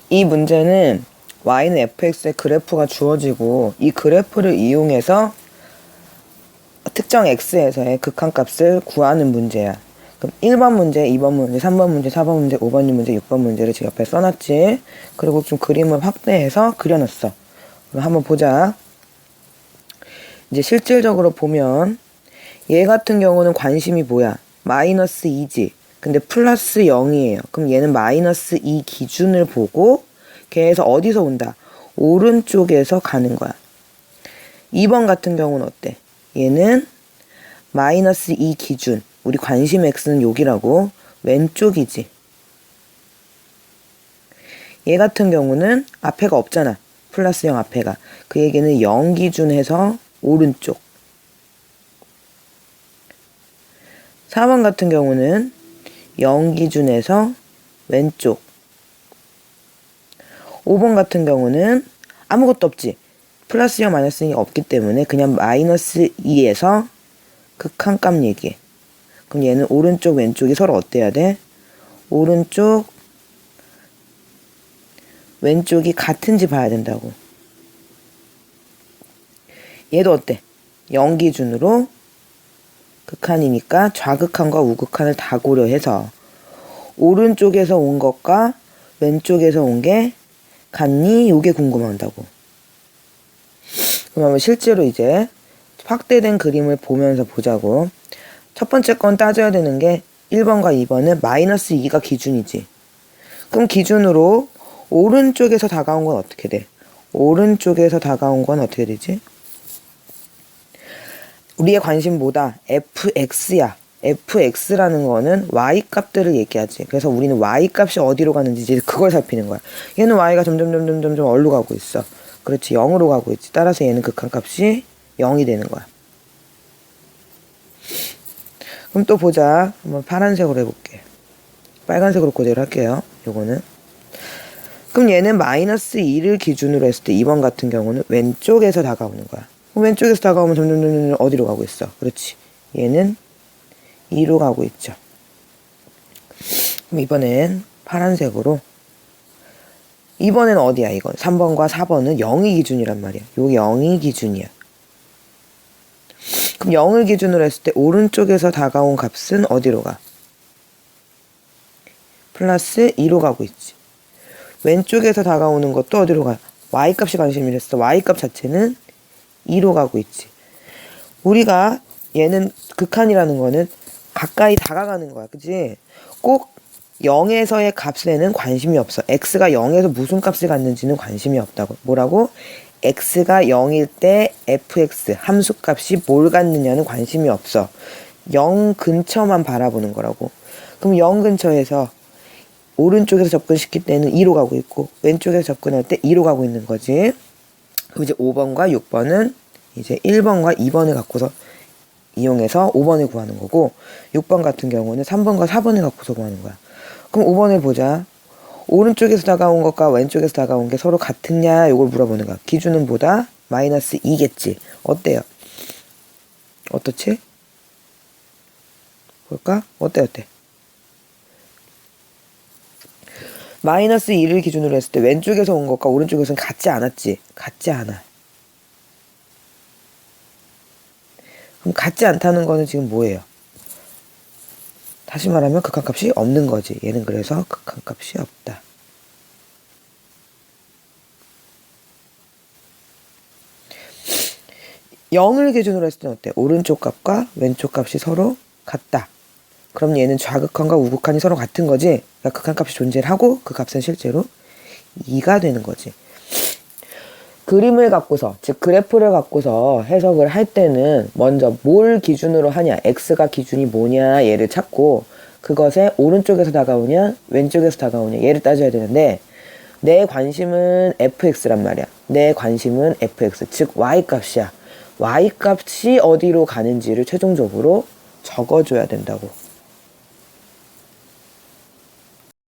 이 문제는 y는 fx의 그래프가 주어지고 이 그래프를 이용해서 특정 x에서의 극한값을 구하는 문제야. 그럼 1번 문제, 2번 문제, 3번 문제, 4번 문제, 5번 문제, 6번 문제를 지금 옆에 써놨지. 그리고 좀 그림을 확대해서 그려놨어. 그럼 한번 보자. 이제 실질적으로 보면 얘 같은 경우는 관심이 뭐야? 마이너스 2지. 근데 플러스 0이에요. 그럼 얘는 마이너스 2 기준을 보고 걔에서 어디서 온다? 오른쪽에서 가는 거야. 2번 같은 경우는 어때? 얘는 마이너스 2 기준. 우리 관심 x는 여기라고. 왼쪽이지. 얘 같은 경우는 앞에가 없잖아. 플러스 0 앞에가. 그 얘기는 0 기준 해서 오른쪽. 4번 같은 경우는 0 기준에서 왼쪽. 5번 같은 경우는 아무것도 없지. 플러스 0 마이너스 0이 없기 때문에 그냥 마이너스 2에서 극한값 얘기해. 그럼 얘는 오른쪽 왼쪽이 서로 어때야 돼? 오른쪽 왼쪽이 같은지 봐야 된다고. 얘도 어때? 0 기준으로 극한이니까 좌극한과 우극한을 다 고려해서 오른쪽에서 온 것과 왼쪽에서 온 게 같니? 요게 궁금한다고. 그러면 실제로 이제 확대된 그림을 보면서 보자고. 첫 번째 건 따져야 되는 게 1번과 2번은 마이너스 2가 기준이지. 그럼 기준으로 오른쪽에서 다가온 건 어떻게 돼? 오른쪽에서 다가온 건 어떻게 되지? 우리의 관심 뭐다? fx야. fx라는 거는 y 값들을 얘기하지. 그래서 우리는 y 값이 어디로 가는지 이제 그걸 살피는 거야. 얘는 y가 점점 어디로 가고 있어. 그렇지, 0으로 가고 있지. 따라서 얘는 극한값이 0이 되는 거야. 그럼 또 보자. 한번 파란색으로 해볼게. 빨간색으로 그대로 할게요. 요거는. 그럼 얘는 마이너스 2를 기준으로 했을 때 2번 같은 경우는 왼쪽에서 다가오는 거야. 왼쪽에서 다가오면 점점 어디로 가고 있어. 그렇지. 얘는 2로 가고 있죠. 그럼 이번엔 파란색으로. 이번엔 어디야 이건? 3번과 4번은 0이 기준이란 말이야. 요 0이 기준이야. 그럼 0을 기준으로 했을 때 오른쪽에서 다가온 값은 어디로 가? 플러스 2로 가고 있지. 왼쪽에서 다가오는 것도 어디로 가? y값이 관심이랬어. y값 자체는 2로 가고 있지. 우리가 얘는 극한이라는 거는 가까이 다가가는 거야. 그치? 꼭 0에서의 값에는 관심이 없어. x가 0에서 무슨 값을 갖는지는 관심이 없다고. 뭐라고? x가 0일 때 fx 함수값이 뭘 갖느냐는 관심이 없어. 0 근처만 바라보는 거라고. 그럼 0 근처에서 오른쪽에서 접근시킬 때는 2로 가고 있고 왼쪽에서 접근할 때 2로 가고 있는 거지. 그럼 이제 5번과 6번은 이제 1번과 2번을 갖고서 이용해서 5번을 구하는 거고 6번 같은 경우는 3번과 4번을 갖고서 구하는 거야. 그럼 5번을 보자. 오른쪽에서 다가온 것과 왼쪽에서 다가온 게 서로 같으냐 이걸 물어보는 거야. 기준은 보다 마이너스 2겠지. 어때요? 어떻지? 볼까? 어때? 마이너스 2를 기준으로 했을 때 왼쪽에서 온 것과 오른쪽에서는 같지 않았지? 같지 않아. 그럼 같지 않다는 거는 지금 뭐예요? 다시 말하면 극한값이 없는 거지. 얘는 그래서 극한값이 없다. (0을) 기준으로 했을 때 어때? 오른쪽 값과 왼쪽 값이 서로 같다. 그럼 얘는 좌극한과 우극한이 서로 같은 거지. 그러니까 극한값이 존재를 하고 그 값은 실제로 2가 되는 거지. 그림을 갖고서, 즉 그래프를 갖고서 해석을 할 때는 먼저 뭘 기준으로 하냐, x가 기준이 뭐냐 얘를 찾고 그것에 오른쪽에서 다가오냐 왼쪽에서 다가오냐 얘를 따져야 되는데 내 관심은 fx란 말이야. 내 관심은 fx, 즉 y값이야. y값이 어디로 가는지를 최종적으로 적어줘야 된다고.